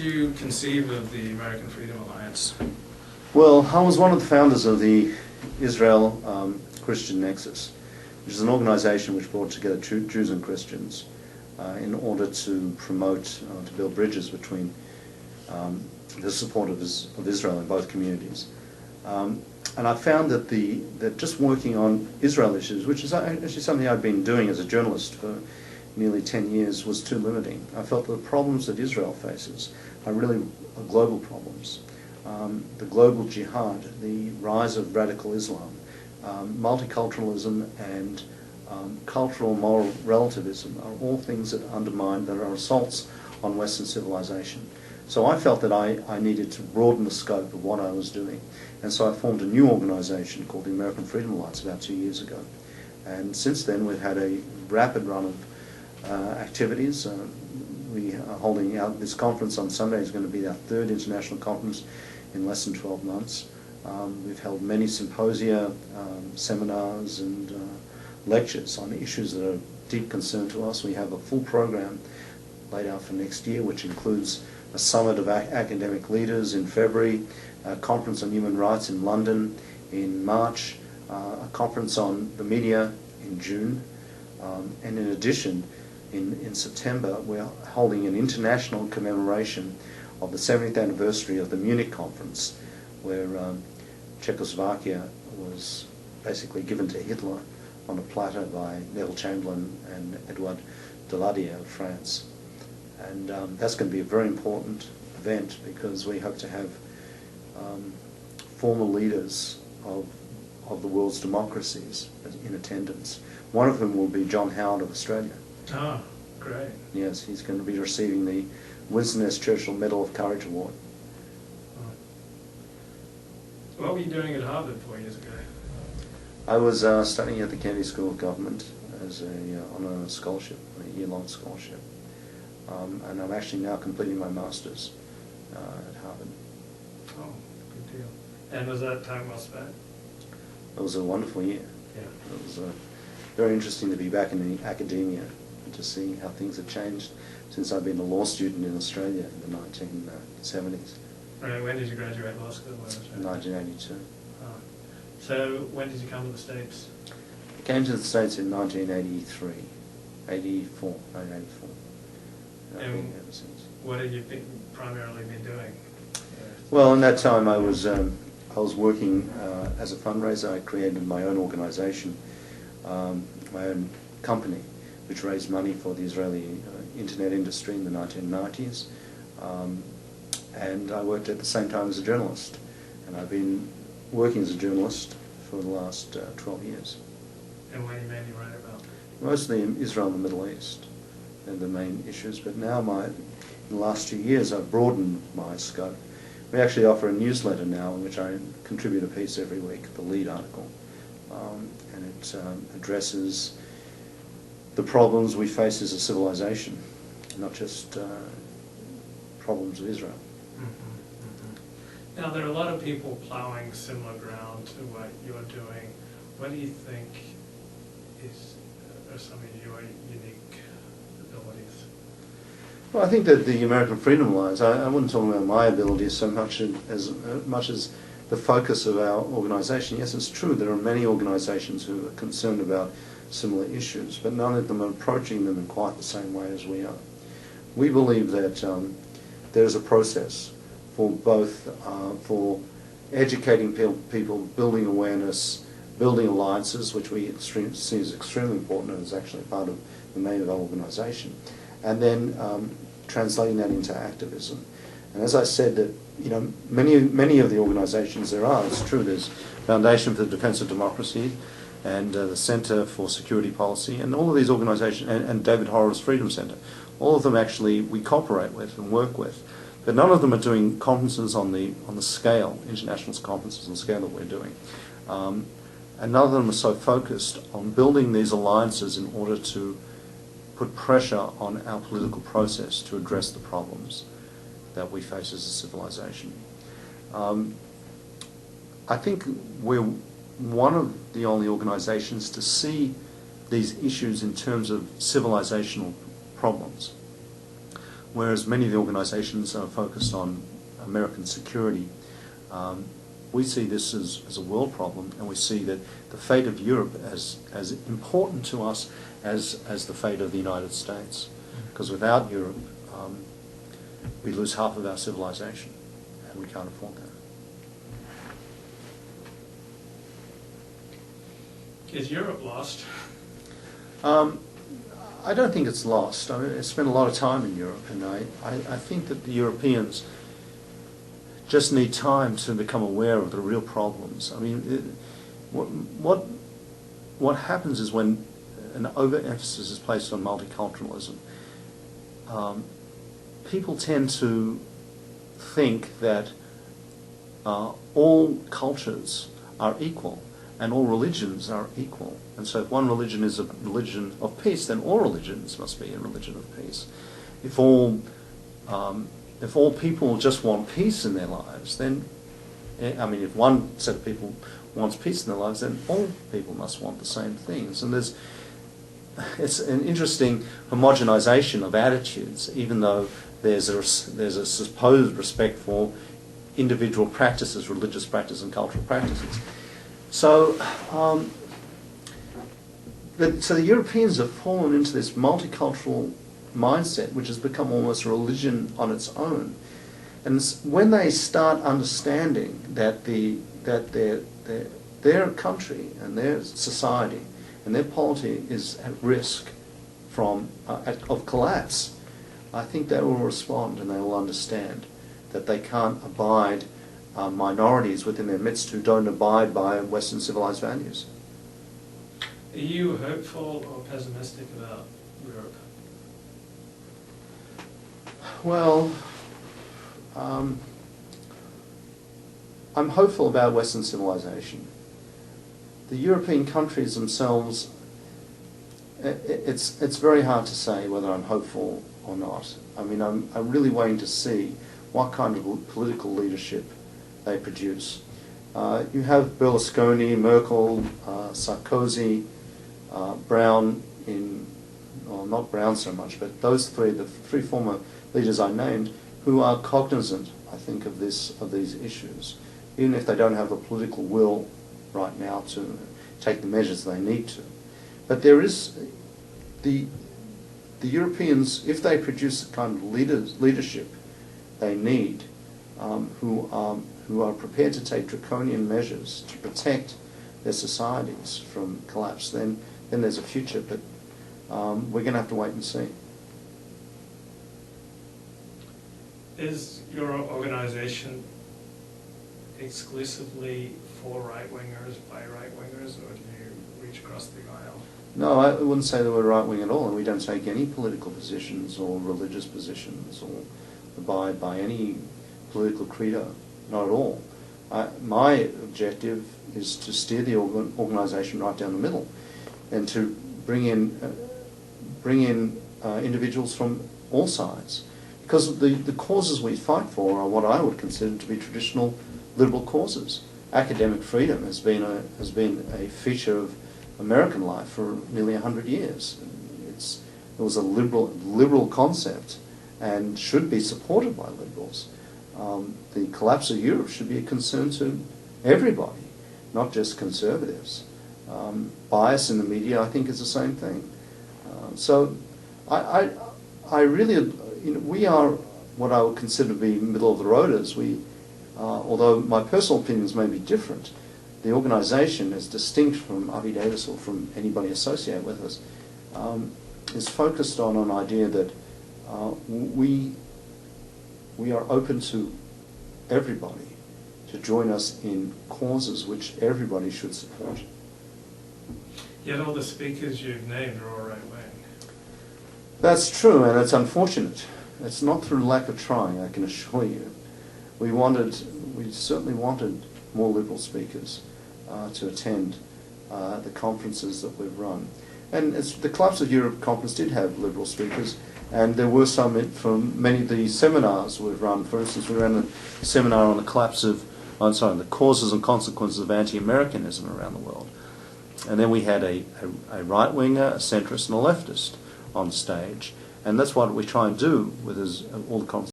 You conceive of the American Freedom Alliance? Well, I was one of the founders of the Israel Christian Nexus, which is an organization which brought together Jews and Christians in order to promote, to build bridges between the support of Israel in both communities. And I found that just working on Israel issues, which is actually something I've been doing as a journalist for nearly 10 years, was too limiting. I felt that the problems that Israel faces are really global problems. The global jihad, the rise of radical Islam, multiculturalism and cultural moral relativism are all things that undermine, that are assaults on Western civilization. So I felt that I needed to broaden the scope of what I was doing. And so I formed a new organization called the American Freedom Alliance about 2 years ago. And since then we've had a rapid run of activities. We are holding out this conference on Sunday. Is going to be our third international conference in less than 12 months. We've held many symposia, seminars and lectures on issues that are of deep concern to us. We have a full program laid out for next year, which includes a summit of academic leaders in February, a conference on human rights in London in March, a conference on the media in June, and in addition, in September, we're holding an international commemoration of the 70th anniversary of the Munich conference, where Czechoslovakia was basically given to Hitler on a platter by Neville Chamberlain and Edouard Daladier of France. And that's going to be a very important event because we hope to have former leaders of the world's democracies in attendance. One of whom will be John Howard of Australia. Oh, great. Yes, he's going to be receiving the Winston S. Churchill Medal of Courage Award. Oh. What were you doing at Harvard 4 years ago? I was studying at the Kennedy School of Government as on a scholarship, a year-long scholarship. And I'm actually now completing my master's at Harvard. Oh, good deal. And was that time well spent? It was a wonderful year. Yeah. It was very interesting to be back in the academia and to see how things have changed since I've been a law student in Australia in the 1970s. Right. When did you graduate law school? 1982. Oh. So when did you come to the States? I came to the States in 1983, 1984. I've been here ever since. What have you primarily been doing? Well, in that time I was working as a fundraiser. I created my own organization, my own company, which raised money for the Israeli internet industry in the 1990s. And I worked at the same time as a journalist. And I've been working as a journalist for the last 12 years. And what do you mainly write about? Mostly in Israel and the Middle East. They're the main issues. But now in the last 2 years I've broadened my scope. We actually offer a newsletter now in which I contribute a piece every week, the lead article. And it addresses the problems we face as a civilization, not just problems of Israel. Now, there are a lot of people plowing similar ground to what you're doing. What do you think are some of your unique abilities? Well, I think that the American Freedom Alliance, I wouldn't talk about my abilities so much as the focus of our organization. Yes, it's true, there are many organizations who are concerned about similar issues, but none of them are approaching them in quite the same way as we are. We believe that there's a process for both, for educating people, building awareness, building alliances, which we see as extremely important and is actually part of the name of our organization, and then translating that into activism. And as I said, that many of the organizations there are, it's true, there's Foundation for the Defense of Democracy and the Center for Security Policy, and all of these organizations, and David Horowitz Freedom Center, all of them actually we cooperate with and work with. But none of them are doing conferences on the scale, international conferences on the scale that we're doing. And none of them are so focused on building these alliances in order to put pressure on our political process to address the problems that we face as a civilization. I think we're one of the only organizations to see these issues in terms of civilizational problems. whereas many of the organisations are focused on American security. We see this as a world problem, and we see that the fate of Europe as important to us as the fate of the United States. Because without Europe, we lose half of our civilization, and we can't afford that. Is Europe lost? I don't think it's lost. I spent a lot of time in Europe, and I think that the Europeans just need time to become aware of the real problems. I mean, what happens is when an overemphasis is placed on multiculturalism, people tend to think that all cultures are equal and all religions are equal. And so if one religion is a religion of peace, then all religions must be a religion of peace. If all people just want peace in their lives, then, I mean, if one set of people wants peace in their lives, then all people must want the same things. And it's an interesting homogenization of attitudes, even though there's a supposed respect for individual practices, religious practice and cultural practices. So the Europeans have fallen into this multicultural mindset, which has become almost a religion on its own. And when they start understanding that their country and their society and their polity is at risk of collapse, I think they will respond and they will understand that they can't abide minorities within their midst who don't abide by Western civilized values. Are you hopeful or pessimistic about Europe? Well, I'm hopeful about Western civilization. The European countries themselves, it's very hard to say whether I'm hopeful or not. I mean, I'm really waiting to see what kind of political leadership they produce. You have Berlusconi, Merkel, Sarkozy, Brown not Brown so much, but those three, the three former leaders I named, who are cognizant, I think, of these issues, even if they don't have the political will right now to take the measures they need to. But there is the Europeans, if they produce the kind of leadership they need, who are prepared to take draconian measures to protect their societies from collapse, then there's a future. But we're going to have to wait and see. Is your organization exclusively for right-wingers, by right-wingers, or do you reach across the aisle? No, I wouldn't say that we're right-wing at all, and we don't take any political positions or religious positions or abide by any political credo, not at all. My objective is to steer the organisation right down the middle, and to bring in individuals from all sides, because the causes we fight for are what I would consider to be traditional liberal causes. Academic freedom has been a feature of American life for nearly 100 years. It was a liberal concept and should be supported by liberals. The collapse of Europe should be a concern to everybody, not just conservatives. Bias in the media, I think, is the same thing. So I really, we are what I would consider to be middle of the roaders. Although my personal opinions may be different, the organisation, as distinct from Avi Davis or from anybody associated with us, is focused on an idea that we are open to everybody to join us in causes which everybody should support. Yet all the speakers you've named are all right-wing. That's true, and it's unfortunate. It's not through lack of trying, I can assure you. We certainly wanted more liberal speakers to attend the conferences that we've run. And the Collapse of Europe conference did have liberal speakers, and there were some from many of the seminars we've run. For instance, we ran a seminar on the the causes and consequences of anti-Americanism around the world. And then we had a right-winger, a centrist, and a leftist on stage. And that's what we try and do with all the